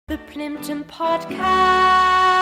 The Plympton Podcast.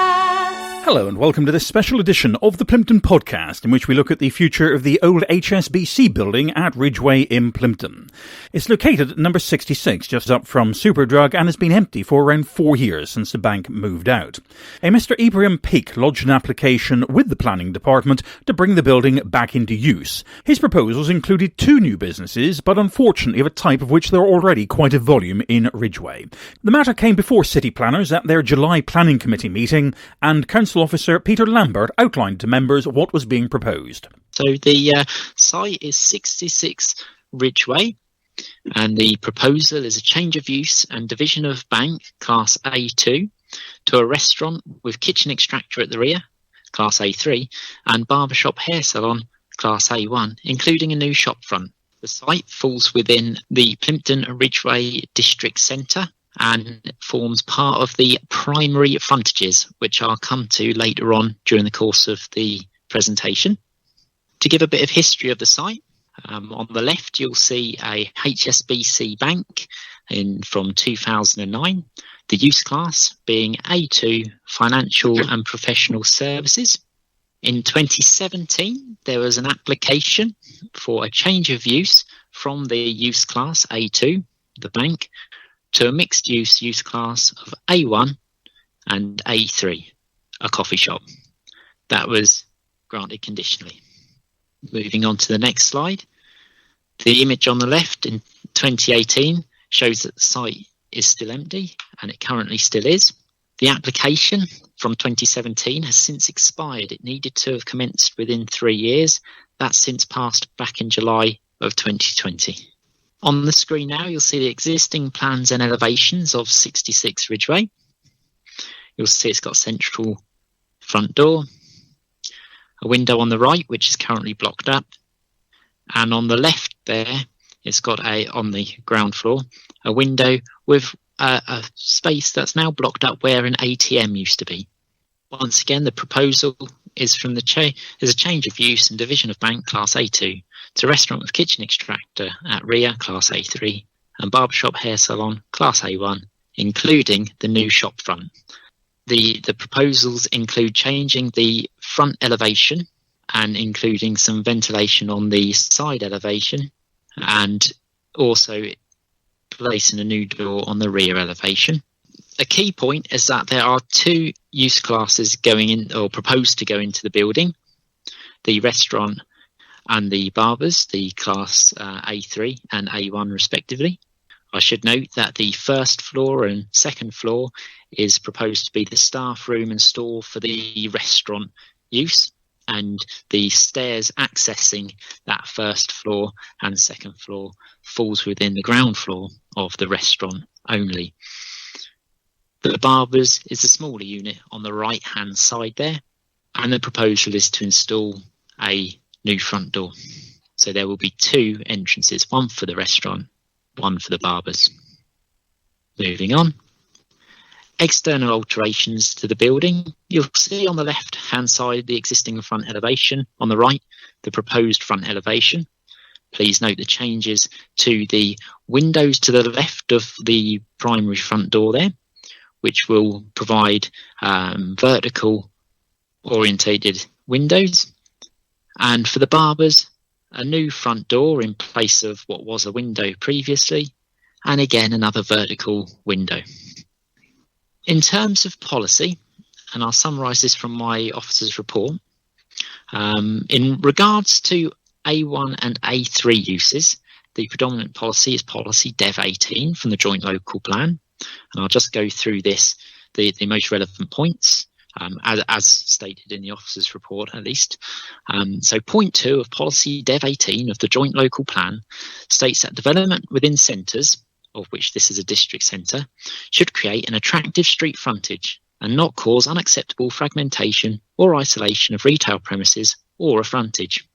Hello and welcome to this special edition of the Plympton Podcast, in which we look at the future of the old HSBC building at Ridgeway in Plympton. It's located at number 66, just up from Superdrug, and has been empty for around 4 years since the bank moved out. A Mr. Ibrahim Peak lodged an application with the planning department to bring the building back into use. His proposals included 2 new businesses, but unfortunately of a type of which there are already quite a volume in Ridgeway. The matter came before city planners at their July Planning Committee meeting, and Council Officer Peter Lambert outlined to members what was being proposed. So the site is 66 Ridgeway, and the proposal is a change of use and division of bank, Class A2, to a restaurant with kitchen extractor at the rear, Class A3, and barbershop hair salon, Class A1, including a new shop front. The site falls within the Plympton Ridgeway District Centre and forms part of the primary frontages, which I'll come to later on during the course of the presentation. To give a bit of history of the site, on the left you'll see a HSBC bank from 2009, the use class being A2 Financial and Professional Services. In 2017 there was an application for a change of use from the use class A2, the bank, to a mixed-use use class of A1 and A3, a coffee shop. That was granted conditionally. Moving on to the next slide. The image on the left in 2018 shows that the site is still empty, and it currently still is. The application from 2017 has since expired. It needed to have commenced within 3 years. That's since passed back in July of 2020. On the screen now, you'll see the existing plans and elevations of 66 Ridgeway. You'll see it's got a central front door, a window on the right, which is currently blocked up. And on the left there, it's got on the ground floor, a window with a space that's now blocked up where an ATM used to be. Once again, the proposal is from a change of use and division of bank, Class A2, to restaurant with kitchen extractor at rear, Class A3, and barbershop hair salon, Class A1, including the new shop front. The proposals include changing the front elevation and including some ventilation on the side elevation, and also placing a new door on the rear elevation. A key point is that there are 2 use classes going in or proposed to go into the building, the restaurant and the barbers, the Class A3 and A1 respectively. I should note that the first floor and second floor is proposed to be the staff room and store for the restaurant use, and the stairs accessing that first floor and second floor falls within the ground floor of the restaurant only. The barbers is the smaller unit on the right hand side there, and the proposal is to install a new front door. So there will be 2 entrances, one for the restaurant, one for the barbers. Moving on. External alterations to the building. You'll see on the left hand side the existing front elevation, on the right the proposed front elevation. Please note the changes to the windows to the left of the primary front door there, which will provide vertical orientated windows. And for the barbers, a new front door in place of what was a window previously, and again another vertical window. In terms of policy, and I'll summarise this from my officer's report, in regards to A1 and A3 uses, the predominant policy is policy Dev 18 from the Joint Local Plan. And I'll just go through this, the most relevant points, as stated in the officer's report at least. So point 2 of policy Dev 18 of the Joint Local Plan states that development within centres, of which this is a district centre, should create an attractive street frontage and not cause unacceptable fragmentation or isolation of retail premises or a frontage.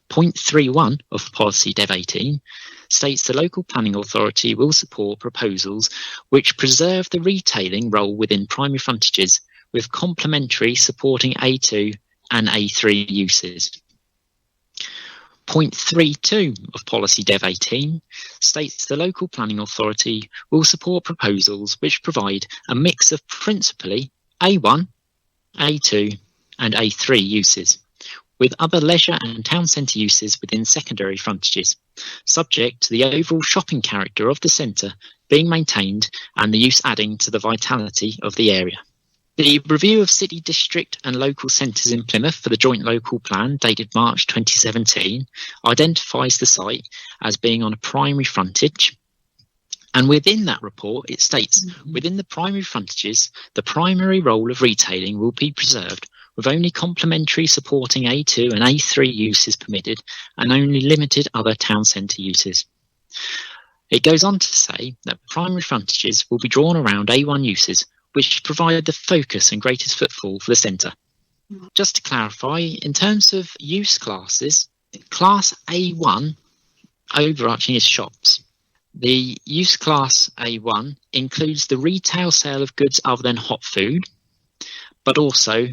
Point 3.1 of policy Dev 18 states the local planning authority will support proposals which preserve the retailing role within primary frontages with complementary supporting A2 and A3 uses. Point 3.2 of Policy Dev 18 states the local planning authority will support proposals which provide a mix of principally A1, A2 and A3 uses, with other leisure and town centre uses within secondary frontages, subject to the overall shopping character of the centre being maintained and the use adding to the vitality of the area. The review of city district and local centres in Plymouth for the joint local plan dated March 2017 identifies the site as being on a primary frontage, and within that report it states within the primary frontages the primary role of retailing will be preserved, with only complementary supporting A2 and A3 uses permitted and only limited other town centre uses. It goes on to say that primary frontages will be drawn around A1 uses which provide the focus and greatest footfall for the centre. Just to clarify, in terms of use classes, Class A1 overarching is shops. The use class A1 includes the retail sale of goods other than hot food, but also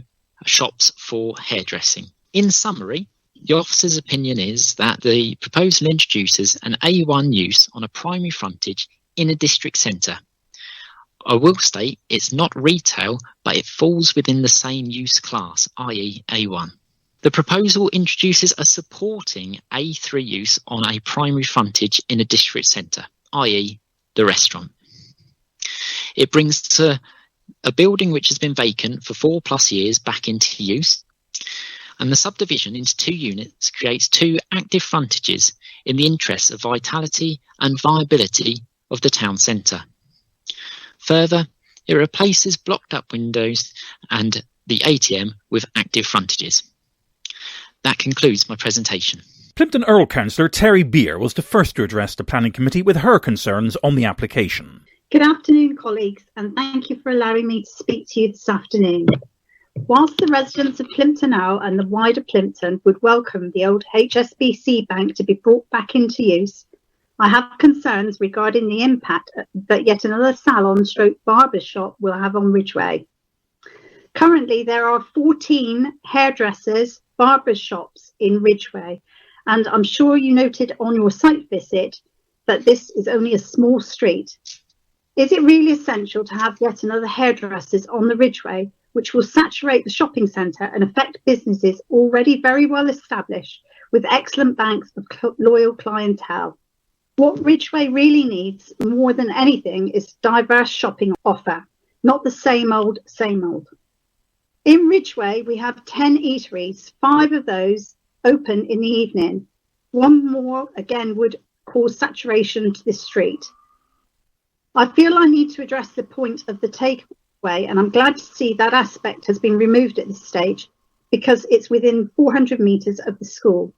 shops for hairdressing. In summary, the officer's opinion is that the proposal introduces an A1 use on a primary frontage in a district centre. I will state it's not retail, but it falls within the same use class, i.e. A1. The proposal introduces a supporting A3 use on a primary frontage in a district centre, i.e. the restaurant. It brings a building which has been vacant for 4+ years back into use, and the subdivision into 2 units creates 2 active frontages in the interests of vitality and viability of the town centre. Further, it replaces blocked up windows and the ATM with active frontages. That concludes my presentation. Plympton Earl Councillor Terry Beer was the first to address the Planning Committee with her concerns on the application. Good afternoon, colleagues, and thank you for allowing me to speak to you this afternoon. Whilst the residents of Plympton Earl and the wider Plympton would welcome the old HSBC bank to be brought back into use, I have concerns regarding the impact that yet another salon/barber shop will have on Ridgeway. Currently, there are 14 hairdressers, barber shops in Ridgeway, and I'm sure you noted on your site visit that this is only a small street. Is it really essential to have yet another hairdressers on the Ridgeway, which will saturate the shopping centre and affect businesses already very well established with excellent banks of loyal clientele? What Ridgeway really needs more than anything is diverse shopping offer, not the same old, same old. In Ridgeway, we have 10 eateries, 5 of those open in the evening. 1 more, again, would cause saturation to this street. I feel I need to address the point of the takeaway, and I'm glad to see that aspect has been removed at this stage because it's within 400 metres of the school.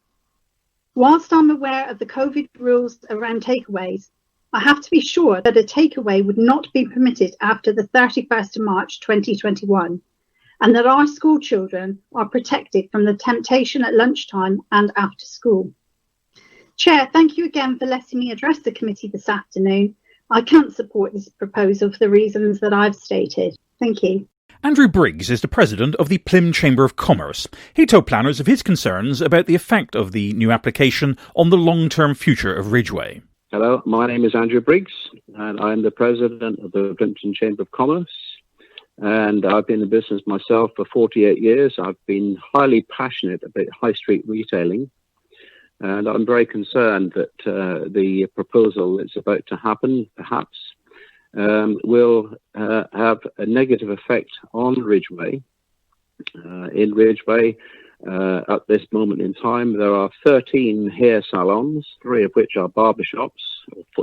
Whilst I'm aware of the COVID rules around takeaways, I have to be sure that a takeaway would not be permitted after the 31st of March 2021, and that our school children are protected from the temptation at lunchtime and after school. Chair, thank you again for letting me address the committee this afternoon. I can't support this proposal for the reasons that I've stated. Thank you. Andrew Briggs is the president of the Plym Chamber of Commerce. He told planners of his concerns about the effect of the new application on the long-term future of Ridgeway. Hello, my name is Andrew Briggs, and I'm the president of the Plympton Chamber of Commerce. And I've been in business myself for 48 years. I've been highly passionate about high street retailing. And I'm very concerned that the proposal that's about to happen, perhaps, will have a negative effect on Ridgeway. In Ridgeway, at this moment in time, there are 13 hair salons, 3 of which are barbershops,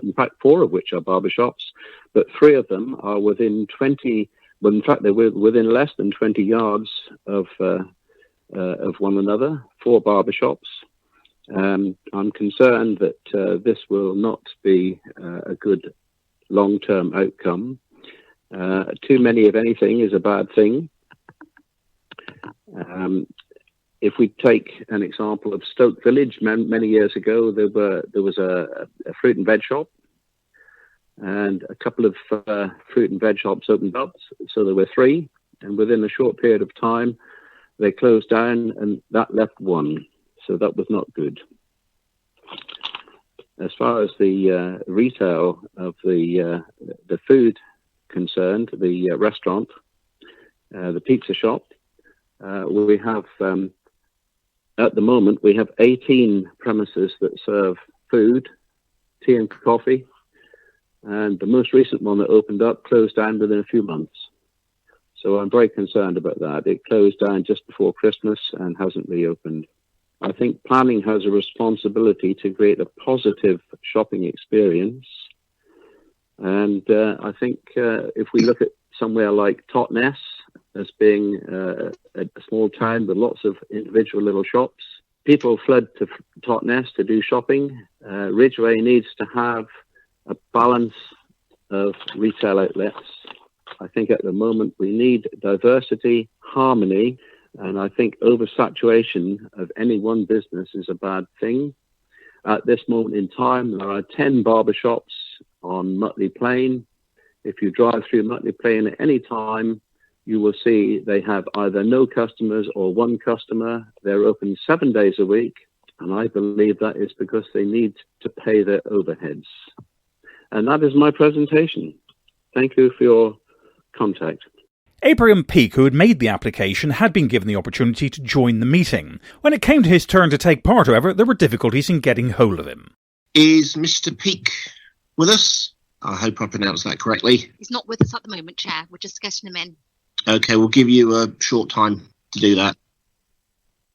in fact 4 of which are barbershops, but 3 of them are within 20, well, in fact they're within less than 20 yards of one another, 4 barbershops. I'm concerned that this will not be a good long-term outcome. Too many of anything is a bad thing. If we take an example of Stoke Village, many years ago, there was a fruit and veg shop, and a couple of fruit and veg shops opened up, so there were 3, and within a short period of time, they closed down, and that left 1. So that was not good. as far as the retail of the food concerned, the restaurant, the pizza shop, we have at the moment we have 18 premises that serve food, tea and coffee, and the most recent one that opened up closed down within a few months. So I'm very concerned about that. It closed down just before Christmas and hasn't reopened. I think planning has a responsibility to create a positive shopping experience. And I think if we look at somewhere like Totnes as being a small town with lots of individual little shops, people flood to Totnes to do shopping. Ridgeway needs to have a balance of retail outlets. I think at the moment we need diversity, harmony, and I think oversaturation of any one business is a bad thing. At this moment in time, there are 10 barbershops on Mutley Plain. If you drive through Mutley Plain at any time, you will see they have either no customers or one customer. They're open 7 days a week, and I believe that is because they need to pay their overheads. And that is my presentation. Thank you for your contact. Abraham Peake, who had made the application, had been given the opportunity to join the meeting. When it came to his turn to take part, however, there were difficulties in getting hold of him. Is Mr. Peake with us? I hope I pronounced that correctly. He's not with us at the moment, Chair. We're just getting him in. OK, we'll give you a short time to do that.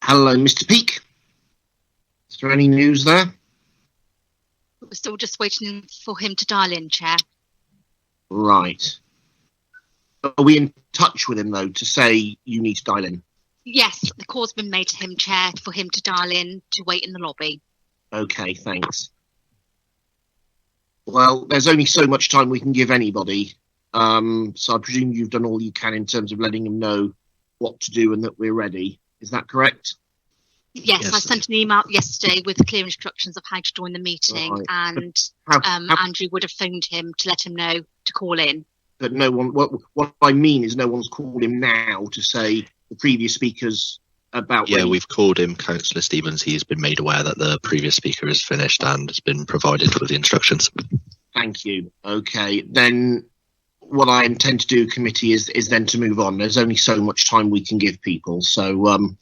Hello, Mr. Peake. Is there any news there? We're still just waiting for him to dial in, Chair. Right. Are we in touch with him, though, to say you need to dial in? Yes, the call's been made to him, Chair, for him to dial in to wait in the lobby. OK, thanks. Well, there's only so much time we can give anybody. So I presume you've done all you can in terms of letting them know what to do and that we're ready. Is that correct? Yes, I sent an email yesterday with clear instructions of how to join the meeting, right. And Andrew would have phoned him to let him know to call in. But no one. What I mean is, no one's called him now to say the previous speakers about. Yeah, we've called him, Councillor Stevens. He's been made aware that the previous speaker is finished and has been provided with the instructions. Thank you. Okay, then what I intend to do, committee, is then to move on. There's only so much time we can give people, so.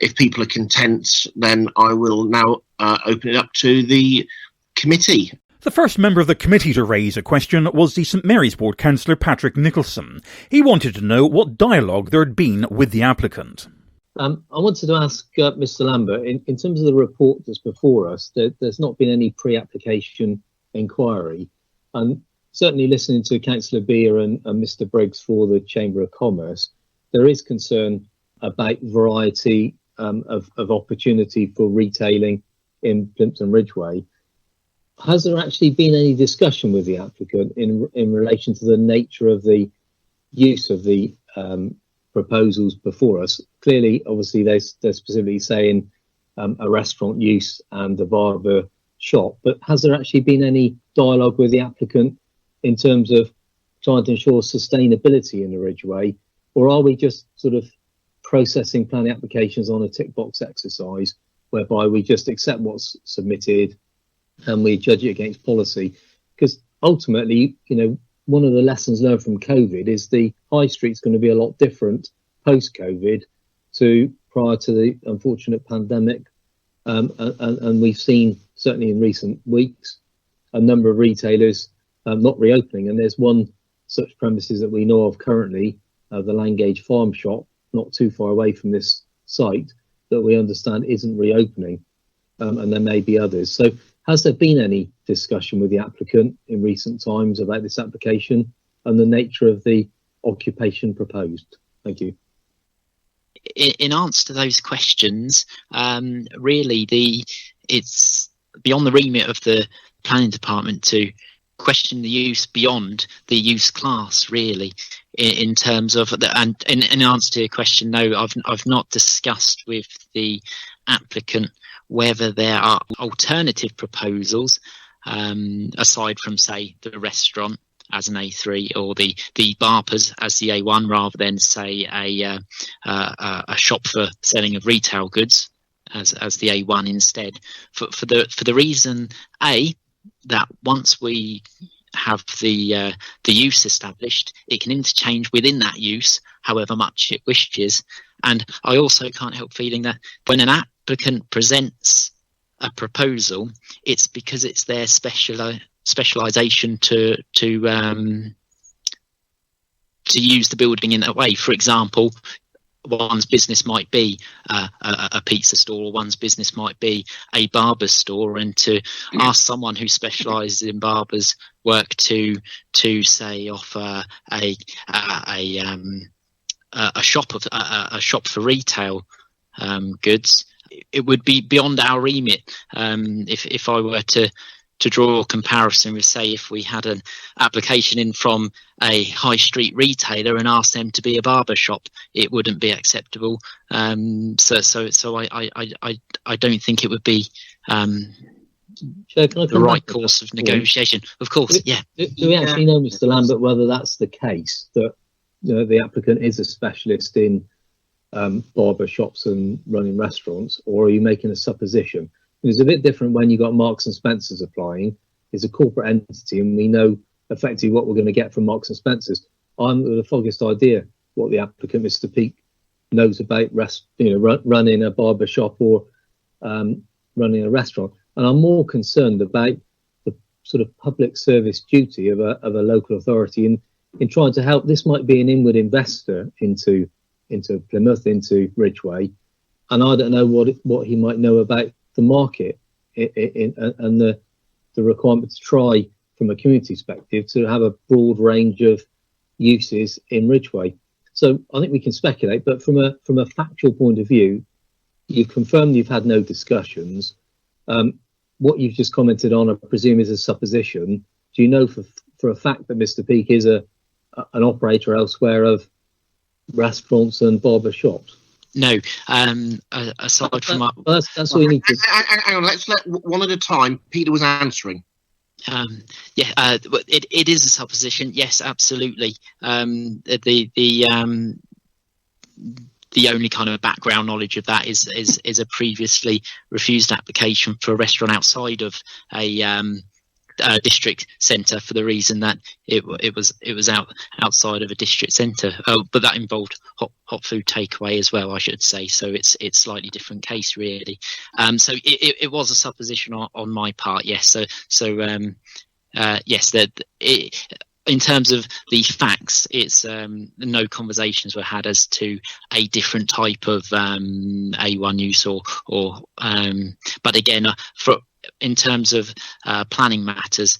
If people are content, then I will now open it up to the committee. The first member of the committee to raise a question was the St Mary's Ward councillor Patrick Nicholson. He wanted to know what dialogue there had been with the applicant. I wanted to ask Mr Lambert, in terms of the report that's before us, there's not been any pre-application inquiry. And certainly listening to Councillor Beer and Mr Briggs for the Chamber of Commerce, there is concern about variety of opportunity for retailing in Plympton Ridgeway. Has there actually been any discussion with the applicant in relation to the nature of the use of the proposals before us? Clearly, obviously, they're specifically saying a restaurant use and a barber shop, but has there actually been any dialogue with the applicant in terms of trying to ensure sustainability in the Ridgeway, or are we just sort of processing planning applications on a tick box exercise whereby we just accept what's submitted and we judge it against policy? Because ultimately, one of the lessons learned from COVID is the high street's going to be a lot different post-COVID to prior to the unfortunate pandemic. And we've seen, certainly in recent weeks, a number of retailers not reopening. And there's one such premises that we know of currently, the Langage Farm Shop, not too far away from this site, that we understand isn't reopening, and there may be others. So has there been any discussion with the applicant in recent times about this application and the nature of the occupation proposed? Thank you. In answer to those questions, really it's beyond the remit of the planning department to question the use beyond the use class, really, in terms of and in answer to your question, no, I've not discussed with the applicant whether there are alternative proposals aside from, say, the restaurant as an A3 or the barbers as the A1, rather than, say, a shop for selling of retail goods as the A1 instead, for the reason that once we have the use established, it can interchange within that use however much it wishes. And I also can't help feeling that when an applicant presents a proposal, it's because it's their specialisation to use the building in that way. For example, one's business might be a pizza store, or one's business might be a barber's store, and to ask someone who specialises in barbers work to say offer a shop for retail goods, it would be beyond our remit. If I were to draw a comparison with, say, if we had an application in from a high street retailer and asked them to be a barber shop, it wouldn't be acceptable. So I don't think it would be the right course of negotiation. Of course, Do we actually know, Mr. Lambert, whether that's the case, that the applicant is a specialist in barber shops and running restaurants, or are you making a supposition? It's a bit different when you got Marks and Spencer's applying. It's a corporate entity, and we know effectively what we're going to get from Marks and Spencer's. I'm with the foggiest idea what the applicant, Mr. Peake, knows about running a barber shop or running a restaurant. And I'm more concerned about the sort of public service duty of a local authority in trying to help. This might be an inward investor into Plymouth, into Ridgeway, and I don't know what he might know about the market and the requirement to try, from a community perspective, to have a broad range of uses in Ridgeway. So I think we can speculate, but from a factual point of view, you've confirmed you've had no discussions. What you've just commented on, I presume, is a supposition. Do you know for a fact that Mr. Peake is an operator elsewhere of restaurants and barber shops? No. Aside from that's all you need to. Hang on, let's let one at a time. Peter was answering. It is a supposition. Yes, absolutely. The only kind of background knowledge of that is a previously refused application for a restaurant outside of a district centre, for the reason that it was outside of a district centre, but that involved hot food takeaway as well, I should say. So it's slightly different case, really. So it was a supposition on my part, yes. Yes, in terms of the facts, it's no conversations were had as to a different type of A1 use or but again, in terms of planning matters,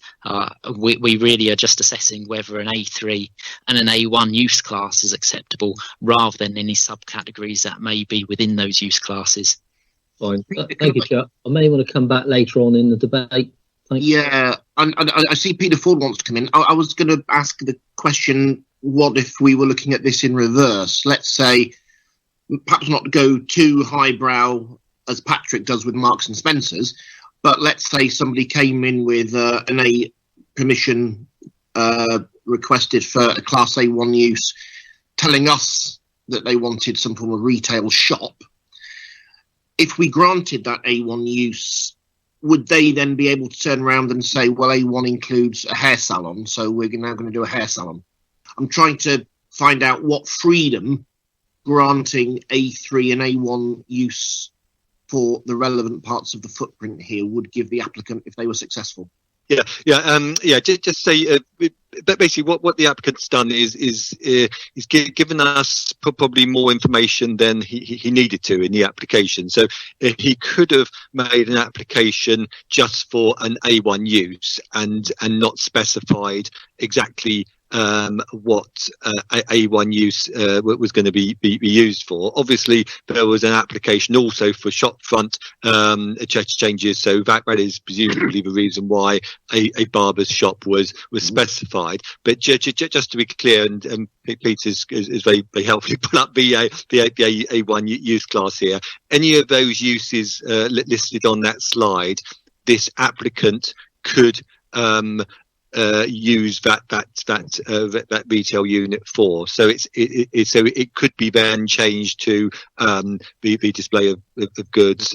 we really are just assessing whether an A3 and an A1 use class is acceptable, rather than any subcategories that may be within those use classes. Fine. Thank you, Chuck. I may want to come back later on in the debate. Thanks. Yeah, I see Peter Ford wants to come in. I was going to ask the question, what if we were looking at this in reverse? Let's say, perhaps not go too highbrow as Patrick does with Marks and Spencer's, but let's say somebody came in with an A permission requested for a Class A1 use, telling us that they wanted some form of retail shop. If we granted that A1 use, would they then be able to turn around and say, well, A1 includes a hair salon, so we're now going to do a hair salon? I'm trying to find out what freedom granting A3 and A1 use for the relevant parts of the footprint here would give the applicant if they were successful. Just say, but basically, what the applicant's done is given us probably more information than he needed to in the application. So he could have made an application just for an A1 use and not specified exactly what A1 use was going to be used for. Obviously, there was an application also for shop front changes, so that is presumably the reason why a barber's shop was specified. But just to be clear, and Peter is very, very helpfully put up the A1 use class here. Any of those uses listed on that slide, this applicant could use that retail unit for. So it could be then changed to the display of goods.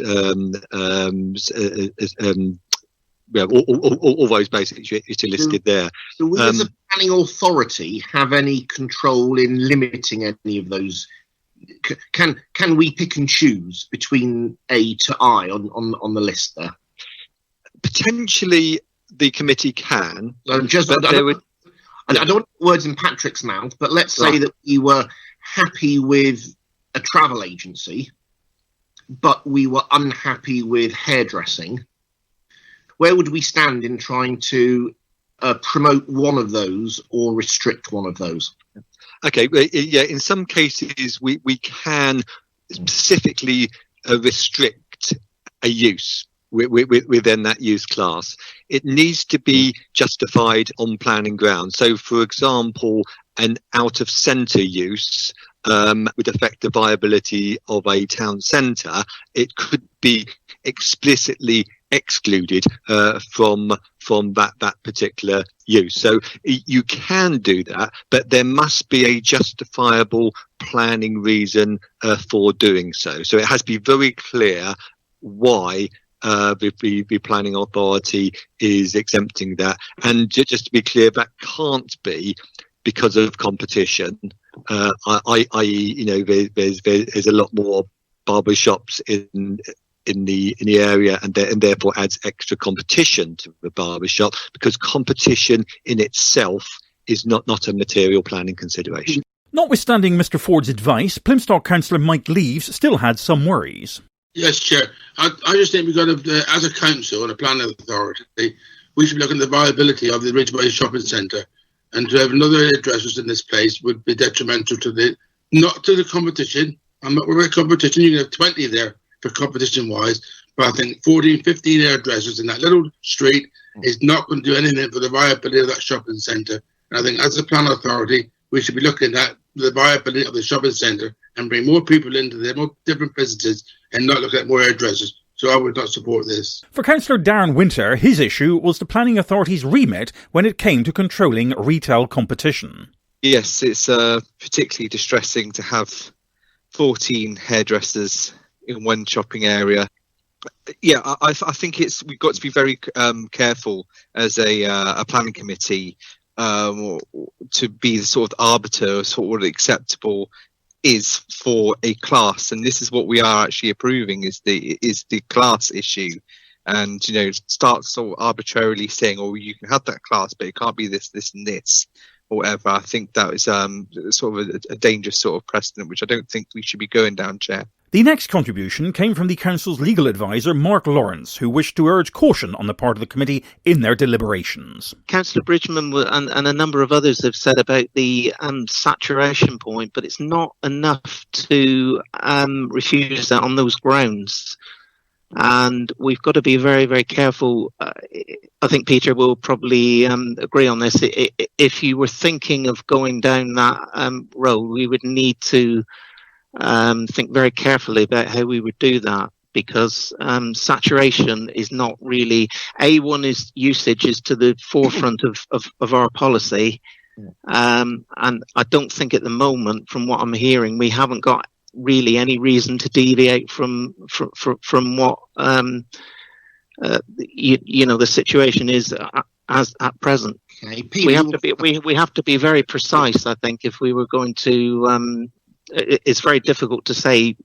All those basics which are listed there. So does the planning authority have any control in limiting any of those? Can we pick and choose between A to I on the list there? Potentially, the committee can. I don't want words in Patrick's mouth, but let's say that we were happy with a travel agency, but we were unhappy with hairdressing. Where would we stand in trying to promote one of those or restrict one of those? Okay, yeah. In some cases, we can specifically restrict a use within that use class. It needs to be justified on planning grounds. So, for example, an out-of-centre use would affect the viability of a town centre. It could be explicitly excluded from that particular use. So you can do that, but there must be a justifiable planning reason for doing so. So it has to be very clear why the planning authority is exempting that. And just to be clear, that can't be because of competition. I.e., there's a lot more barber shops in the area, and therefore adds extra competition to the barber shop, because competition in itself is not a material planning consideration. Notwithstanding Mr Ford's advice, Plymstock councillor Mike Leaves still had some worries. Yes, Chair. I just think we've got to, as a council and a planning authority, we should be looking at the viability of the Ridgeway shopping centre, and to have another hairdressers in this place would be detrimental to not to the competition. I'm not worried about competition. You can have 20 there for competition-wise, but I think 14, 15 hairdressers in that little street is not going to do anything for the viability of that shopping centre. And I think as a planning authority, we should be looking at the viability of the shopping centre and bring more people into there, more different businesses, and not look at more hairdressers. So I would not support this. For Councillor Darren Winter, his issue was the planning authority's remit when it came to controlling retail competition. Yes, it's particularly distressing to have 14 hairdressers in one shopping area. Yeah, I think we've got to be very careful as a planning committee to be the sort of arbiter of sort of what acceptable is for a class, and this is what we are actually approving is the class issue. And start sort of arbitrarily saying, oh, you can have that class, but it can't be this and this or whatever. I think that is sort of a dangerous sort of precedent, which I don't think we should be going down, Chair. The next contribution came from the Council's legal advisor, Mark Lawrence, who wished to urge caution on the part of the committee in their deliberations. Councillor Bridgman and a number of others have said about the saturation point, but it's not enough to refuse that on those grounds. And we've got to be very, very careful. I think Peter will probably agree on this. If you were thinking of going down that road, we would need to think very carefully about how we would do that, because saturation is not really usage is to the forefront of our policy, and I don't think at the moment, from what I'm hearing, we haven't got really any reason to deviate from what the situation is as at present. Okay. We have to be very precise. I think if we were going to it's very difficult to say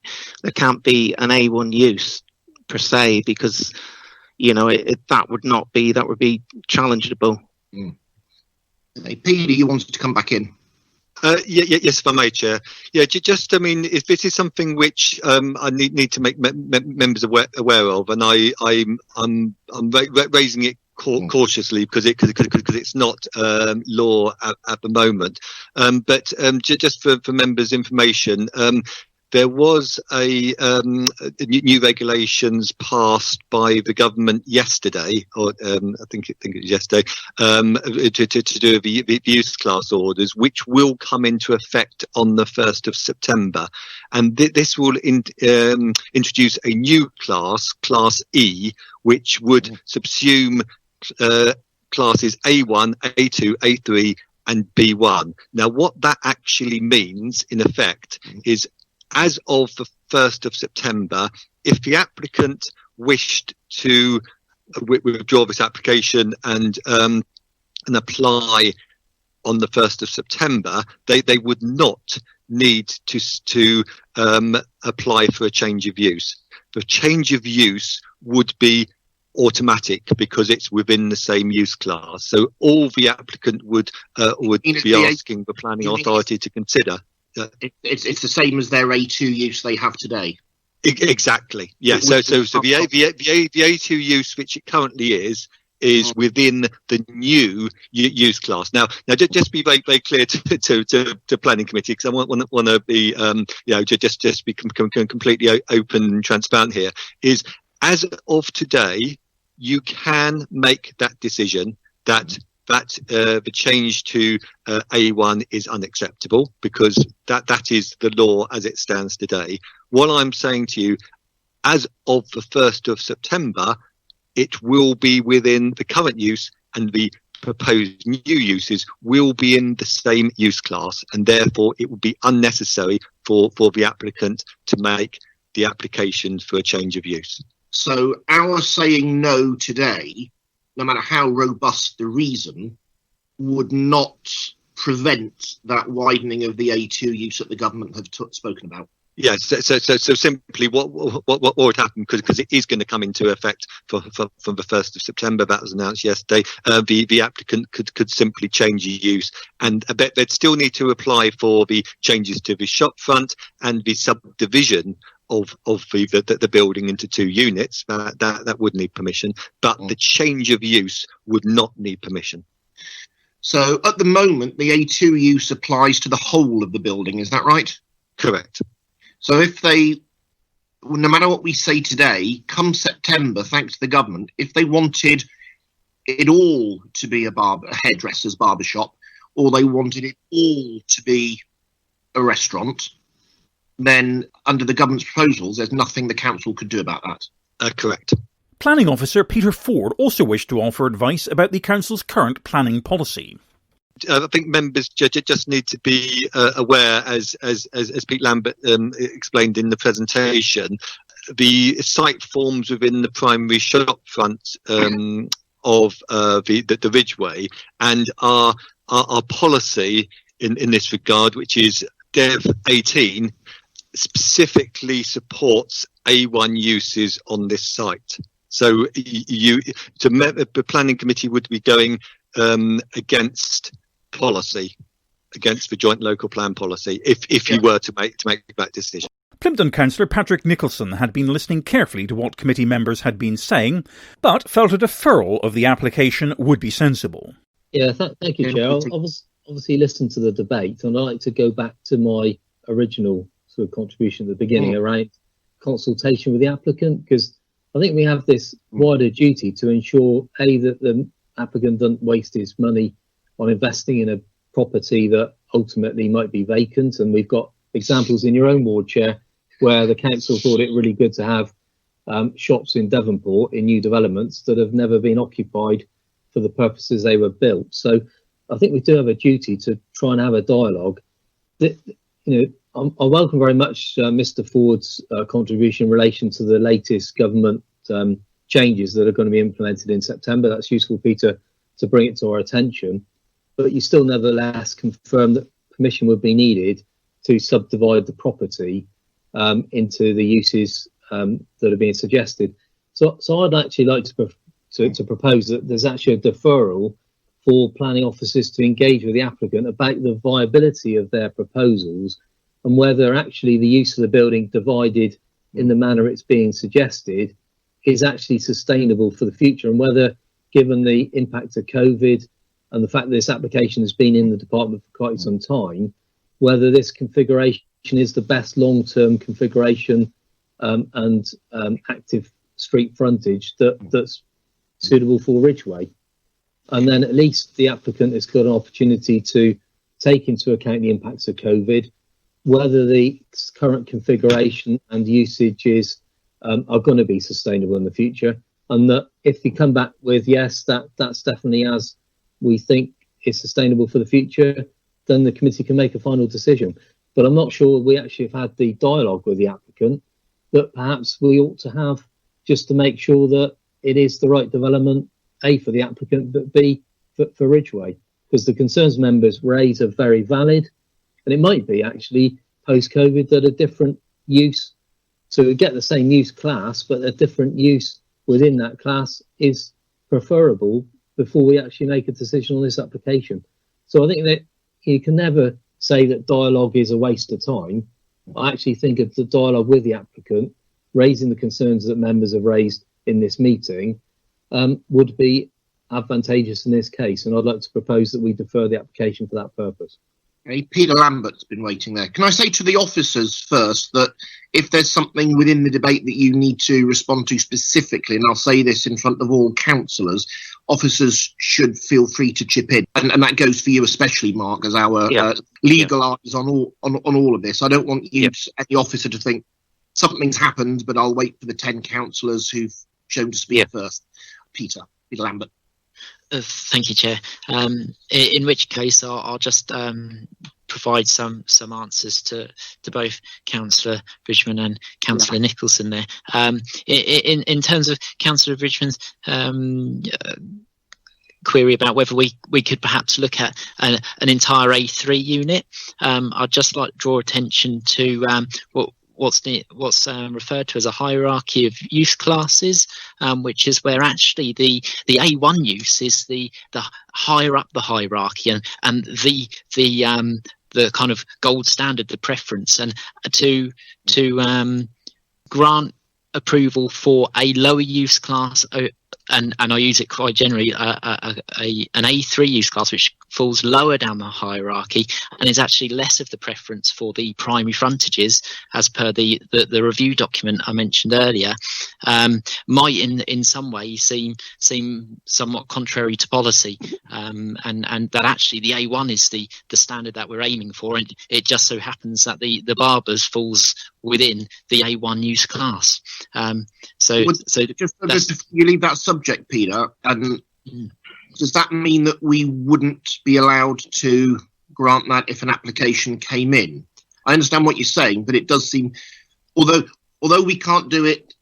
there can't be an A1 use per se, because that would be challengeable. Hey, Peter, you wanted to come back in? Yes, if I may, Chair. Yeah, if this is something which I need to make members aware of, and I'm raising it cautiously because it's not law at the moment. But just for members' information, there was a new regulations passed by the government yesterday, or I think it was yesterday, to do the youth class orders, which will come into effect on the 1st of September, and this will introduce a new class, Class E, which would subsume classes A1, A2, A3 and B1. Now, what that actually means, in effect, is as of the 1st of September, if the applicant wished to withdraw this application and apply on the 1st of September, they would not need to apply for a change of use. The change of use would be automatic because it's within the same use class. So all the applicant would be asking the planning authority to consider. It's the same as their A2 use they have today. Exactly. Yeah. So the A2 use, which it currently is within the new use class. Now, just be very, very clear to planning committee, because I want to be, just be completely open and transparent here. Is as of today, you can make that decision that the change to A1 is unacceptable, because that is the law as it stands today. What I'm saying to you, as of the 1st of September, it will be within the current use, and the proposed new uses will be in the same use class, and therefore it will be unnecessary for the applicant to make the application for a change of use. So our saying no today, no matter how robust the reason, would not prevent that widening of the A2 use that the government have spoken about. Yes, so simply what would happen, because it is going to come into effect from the 1st of September, that was announced yesterday, the applicant could simply change the use, and I bet they'd still need to apply for the changes to the shop front and the subdivision of the building into 2 units. That would need permission, but the change of use would not need permission. So at the moment, the A2 use applies to the whole of the building, is that right? Correct. So if no matter what we say today, come September, thanks to the government, if they wanted it all to be a hairdresser's barbershop, or they wanted it all to be a restaurant, then under the government's proposals, there's nothing the council could do about that. Correct. Planning Officer Peter Ford also wished to offer advice about the council's current planning policy. I think members just need to be aware, as Pete Lambert explained in the presentation, the site forms within the primary shop front of the Ridgeway, and our policy in this regard, which is Dev 18, specifically supports A1 uses on this site. So the planning committee would be going against policy, against the joint local plan policy, if you were to make that decision. Plympton councillor Patrick Nicholson had been listening carefully to what committee members had been saying, but felt a deferral of the application would be sensible. Yeah, thank you, Chair. I've obviously listened to the debate, and I'd like to go back to my original sort of contribution at the beginning around consultation with the applicant, because I think we have this wider duty to ensure, A, that the applicant doesn't waste his money on investing in a property that ultimately might be vacant. And we've got examples in your own ward, Chair, where the council thought it really good to have shops in Devonport in new developments that have never been occupied for the purposes they were built. So I think we do have a duty to try and have a dialogue. I welcome very much Mr. Ford's contribution in relation to the latest government changes that are going to be implemented in September. That's useful, Peter, to bring it to our attention. But you still nevertheless confirm that permission would be needed to subdivide the property into the uses that are being suggested. So I'd actually like to propose that there's actually a deferral for planning officers to engage with the applicant about the viability of their proposals and whether actually the use of the building divided in the manner it's being suggested is actually sustainable for the future, and whether, given the impact of COVID and the fact that this application has been in the department for quite some time, whether this configuration is the best long-term configuration and active street frontage that's suitable for Ridgeway. And then at least the applicant has got an opportunity to take into account the impacts of COVID, whether the current configuration and usages are going to be sustainable in the future, and that if you come back with yes, that's definitely as we think is sustainable for the future, then the committee can make a final decision. But I'm not sure we actually have had the dialogue with the applicant that perhaps we ought to have, just to make sure that it is the right development, A, for the applicant, but B, for Ridgeway, because the concerns members raise are very valid, and it might be actually post-COVID that a different use, so we get the same use class, but a different use within that class is preferable before we actually make a decision on this application. So I think that you can never say that dialogue is a waste of time. I actually think of the dialogue with the applicant, raising the concerns that members have raised in this meeting, would be advantageous in this case, and I'd like to propose that we defer the application for that purpose. Okay, Peter Lambert's been waiting there. Can I say to the officers first that if there's something within the debate that you need to respond to specifically, and I'll say this in front of all councillors, officers should feel free to chip in, and that goes for you especially, Mark, as our legal eyes on all of this. I don't want you, any officer, to think something's happened, but I'll wait for the 10 councillors who've shown to speak first. Peter Lambert. Thank you, Chair. In which case, I'll just provide some answers to both Councillor Bridgman and Councillor Nicholson there. In terms of Councillor Bridgman's query about whether we could perhaps look at an entire A3 unit, I'd just like to draw attention to what's referred to as a hierarchy of use classes, which is where actually the A1 use is the higher up the hierarchy and the kind of gold standard, the preference, and to grant approval for a lower use class, and I use it quite generally, an A3 use class, which falls lower down the hierarchy and is actually less of the preference for the primary frontages, as per the review document I mentioned earlier, might in some ways seem somewhat contrary to policy, and that actually the A1 is the standard that we're aiming for, and it just so happens that the Barbers falls within the A1 use class. So just you leave that subject, Peter, and does that mean that we wouldn't be allowed to grant that if an application came in? I understand what you're saying, but it does seem, although we can't do it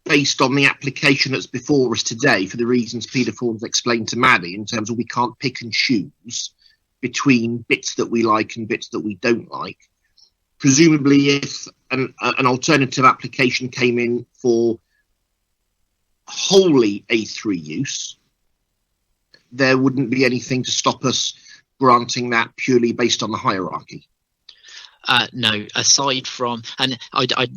based on the application that's before us today, for the reasons Peter Ford's explained to Maddie, in terms of we can't pick and choose between bits that we like and bits that we don't like. Presumably, if an alternative application came in for wholly A3 use, there wouldn't be anything to stop us granting that purely based on the hierarchy. No, aside from, and I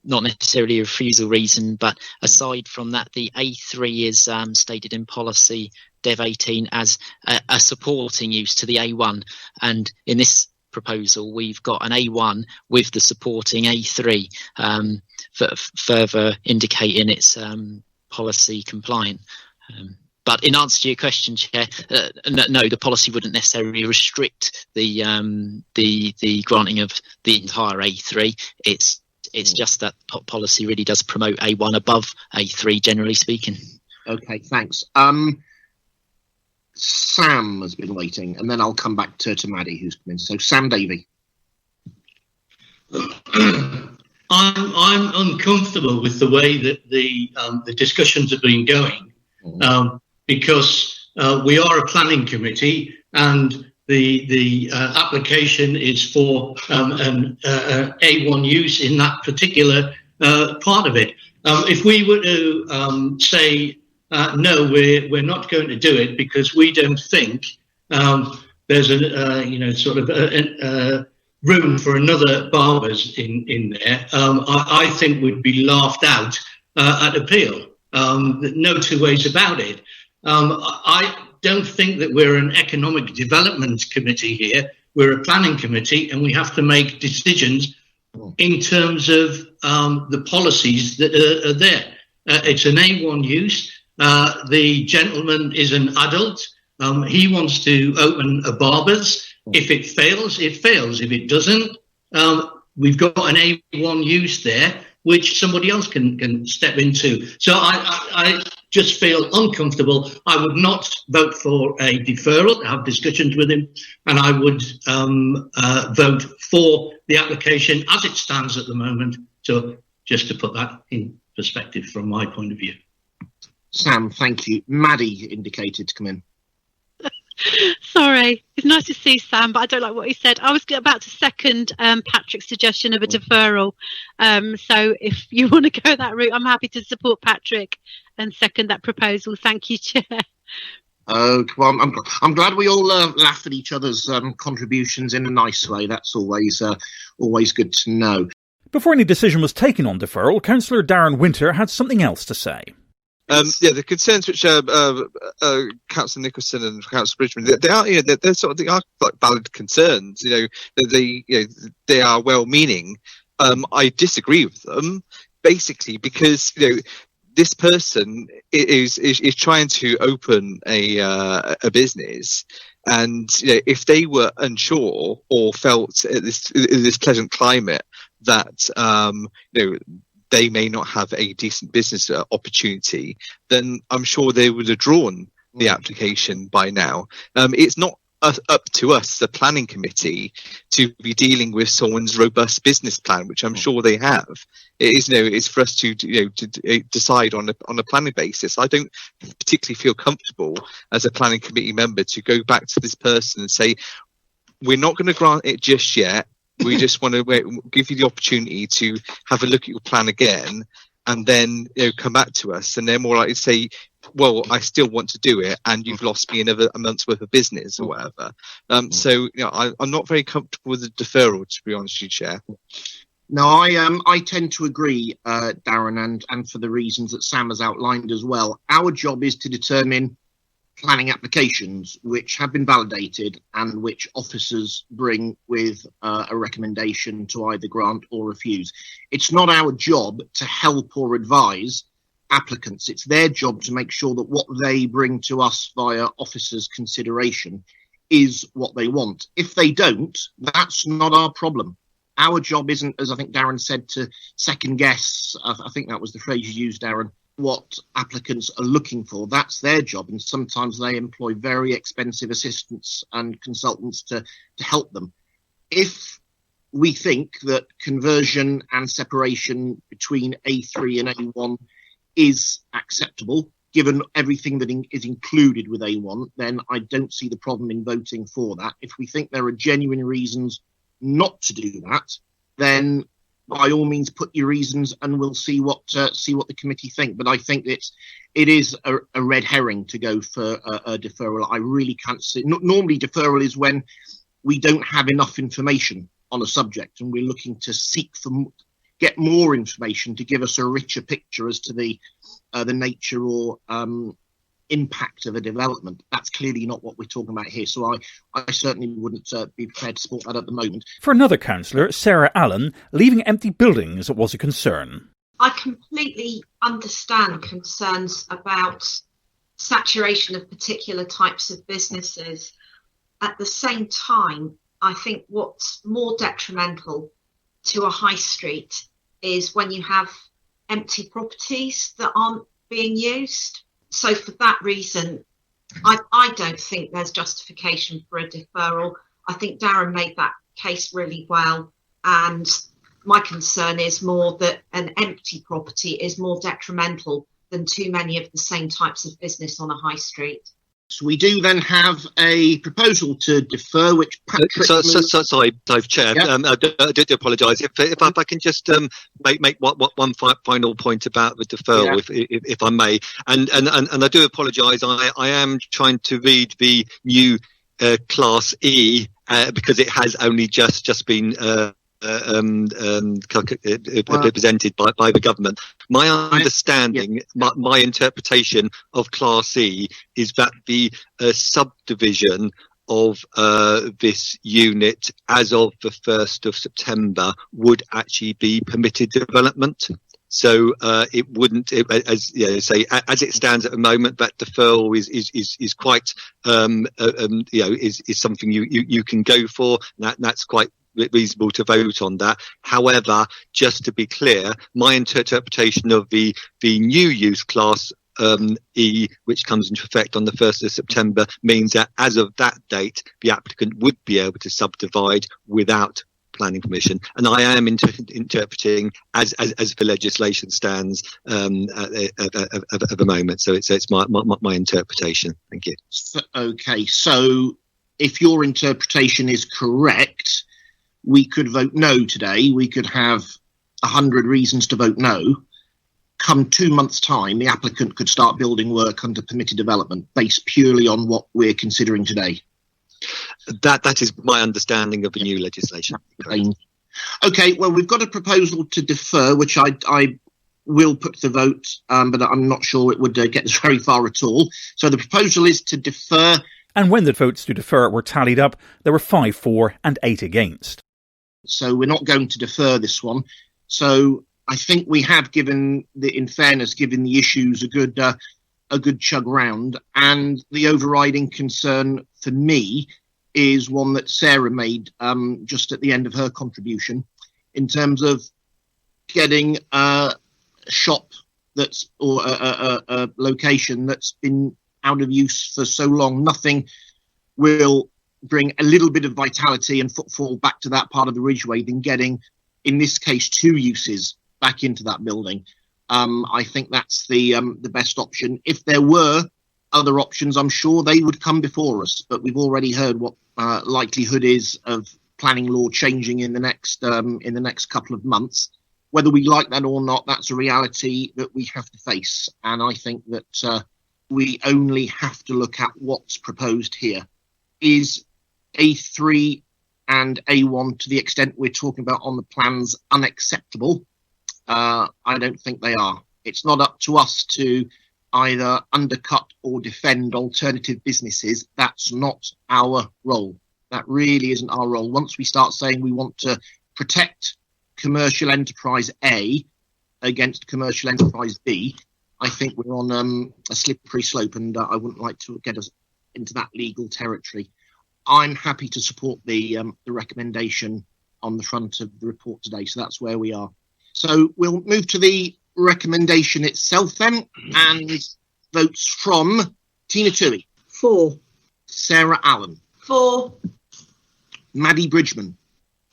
not necessarily a refusal reason, but aside from that, the A3 is stated in policy Dev 18 as a supporting use to the A1, and in this proposal we've got an A1 with the supporting A3, further indicating it's policy compliant. But in answer to your question, Chair, no, the policy wouldn't necessarily restrict the granting of the entire A3. It's just that policy really does promote A1 above A3, generally speaking. Okay, thanks. Sam has been waiting, and then I'll come back to Maddie, who's come in. So, Sam Davey. I'm uncomfortable with the way that the discussions have been going, because we are a planning committee, and the application is for an A1 use in that particular part of it. If we were to say no, we're not going to do it because we don't think there's a room for another Barbers in there, I think would be laughed out at appeal. No two ways about it. I don't think that we're an economic development committee here. We're a planning committee, and we have to make decisions in terms of the policies that are there. It's an A1 use. The gentleman is an adult. He wants to open a Barbers. If it fails, it fails. If it doesn't, we've got an A1 use there. which somebody else can step into. So I just feel uncomfortable. I would not vote for a deferral, have discussions with him, and I would vote for the application as it stands at the moment. So just to put that in perspective from my point of view. Sam, thank you. Maddie indicated to come in. Sorry, it's nice to see Sam, but I don't like what he said. I was about to second Patrick's suggestion of a deferral. So if you want to go that route, I'm happy to support Patrick and second that proposal. Thank you, Chair. Oh, well, I'm glad we all laugh at each other's contributions in a nice way. That's always good to know. Before any decision was taken on deferral, Councillor Darren Winter had something else to say. The concerns which Councillor Nicholson and Councillor Bridgman, they are like valid concerns. They are well-meaning. I disagree with them, basically because this person is trying to open a business, and if they were unsure or felt in this pleasant climate that they may not have a decent business opportunity, then I'm sure they would have drawn the application by now. It's not up to us, the planning committee, to be dealing with someone's robust business plan, which I'm sure they have. It is, it's for us to decide on a planning basis. I don't particularly feel comfortable as a planning committee member to go back to this person and say, we're not going to grant it just yet. We just want to give you the opportunity to have a look at your plan again, and then come back to us. And they're more likely to say, well, I still want to do it, and you've lost me a month's worth of business or whatever. So I'm not very comfortable with the deferral, to be honest with you, Chair. No, I tend to agree, Darren, and for the reasons that Sam has outlined as well. Our job is to determine planning applications which have been validated and which officers bring with a recommendation to either grant or refuse. It's not our job to help or advise applicants. It's their job to make sure that what they bring to us via officers' consideration is what they want. If they don't, that's not our problem. Our job isn't, as I think Darren said, to second guess, I think that was the phrase you used, Darren, what applicants are looking for. That's their job, and sometimes they employ very expensive assistants and consultants to help them. If we think that conversion and separation between A3 and A1 is acceptable, given everything that is included with A1, then I don't see the problem in voting for that. If we think there are genuine reasons not to do that, then by all means put your reasons and we'll see what the committee think. But I think it is a red herring to go for a deferral. I really can't see. Normally deferral is when we don't have enough information on a subject and we're looking to get more information to give us a richer picture as to the nature or impact of a development. That's clearly not what we're talking about here, so I certainly wouldn't be prepared to support that at the moment. For another councillor, Sarah Allen, leaving empty buildings was a concern. I completely understand concerns about saturation of particular types of businesses. At the same time, I think what's more detrimental to a high street is when you have empty properties that aren't being used. So for that reason, I don't think there's justification for a deferral. I think Darren made that case really well. And my concern is more that an empty property is more detrimental than too many of the same types of business on a high street. So we do then have a proposal to defer, which Patrick... Sorry, Chair. Yeah. I do apologise. If I can just make one final point about the deferral, if I may. And I do apologise. I am trying to read the new Class E because it has only just been... presented by the government. My understanding, my interpretation of Class E is that the subdivision of this unit as of the 1st of September would actually be permitted development. So it wouldn't, as it stands at the moment, that deferral is quite, is something you can go for. That's quite reasonable to vote on that. However, just to be clear, my interpretation of the new use class E, which comes into effect on the 1st of September, means that as of that date, the applicant would be able to subdivide without planning permission, and I am interpreting as the legislation stands at the moment. So it's my interpretation. Thank you. So if your interpretation is correct, we could vote no today. We could have 100 reasons to vote no. Come 2 months' time, the applicant could start building work under permitted development based purely on what we're considering today. That is my understanding of the new legislation. Okay, well, we've got a proposal to defer, which I will put to the vote, but I'm not sure it would get us very far at all. So the proposal is to defer. And when the votes to defer were tallied up, there were 5 for and 8 against. So we're not going to defer this one. So I think we have given the issues a good chug round, and the overriding concern for me is one that Sarah made just at the end of her contribution, in terms of getting a shop or a location that's been out of use for so long. Nothing will bring a little bit of vitality and footfall back to that part of the Ridgeway than getting, in this case, 2 uses back into that building. I think that's the best option. If there were other options, I'm sure they would come before us, but we've already heard what likelihood is of planning law changing in the next couple of months. Whether we like that or not, that's a reality that we have to face, and I think that we only have to look at what's proposed here. Is A3 and A1, to the extent we're talking about on the plans, unacceptable? I don't think they are. It's not up to us to either undercut or defend alternative businesses. That's not our role. That really isn't our role. Once we start saying we want to protect commercial enterprise A against commercial enterprise B, I think we're on a slippery slope, and I wouldn't like to get us into that legal territory. I'm happy to support the recommendation on the front of the report today, so that's where we are. So we'll move to the recommendation itself then, and votes from Tina Toohey. 4. Sarah Allen. 4. Maddie Bridgman.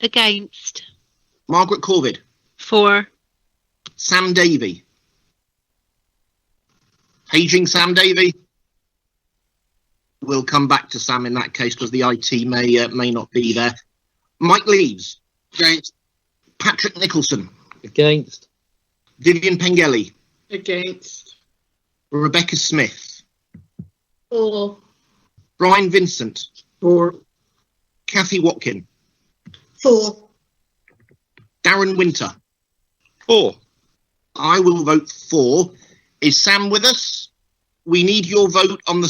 Against. Margaret Corvid. 4. Sam Davey. Paging Sam Davey. We'll come back to Sam in that case because the IT may not be there. Mike Leaves. Against. Patrick Nicholson. Against. Vivian Pengelly. Against. Rebecca Smith. 4. Brian Vincent. 4. Kathy Watkin. 4. Darren Winter. 4. I will vote 4. Is Sam with us? We need your vote on the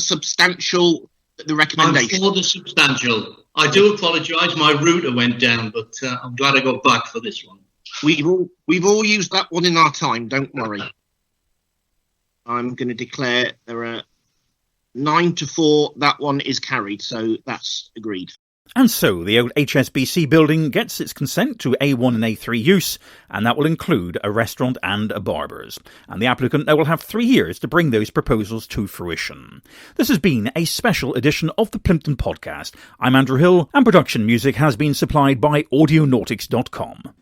recommendation. I'm for the substantial. I do apologise, my router went down, but I'm glad I got back for this one. We've all used that one in our time, don't worry. I'm going to declare there are 9-4. That one is carried, so that's agreed. And so the old HSBC building gets its consent to A1 and A3 use, and that will include a restaurant and a barber's. And the applicant now will have 3 years to bring those proposals to fruition. This has been a special edition of the Plympton Podcast. I'm Andrew Hill, and production music has been supplied by Audionautics.com.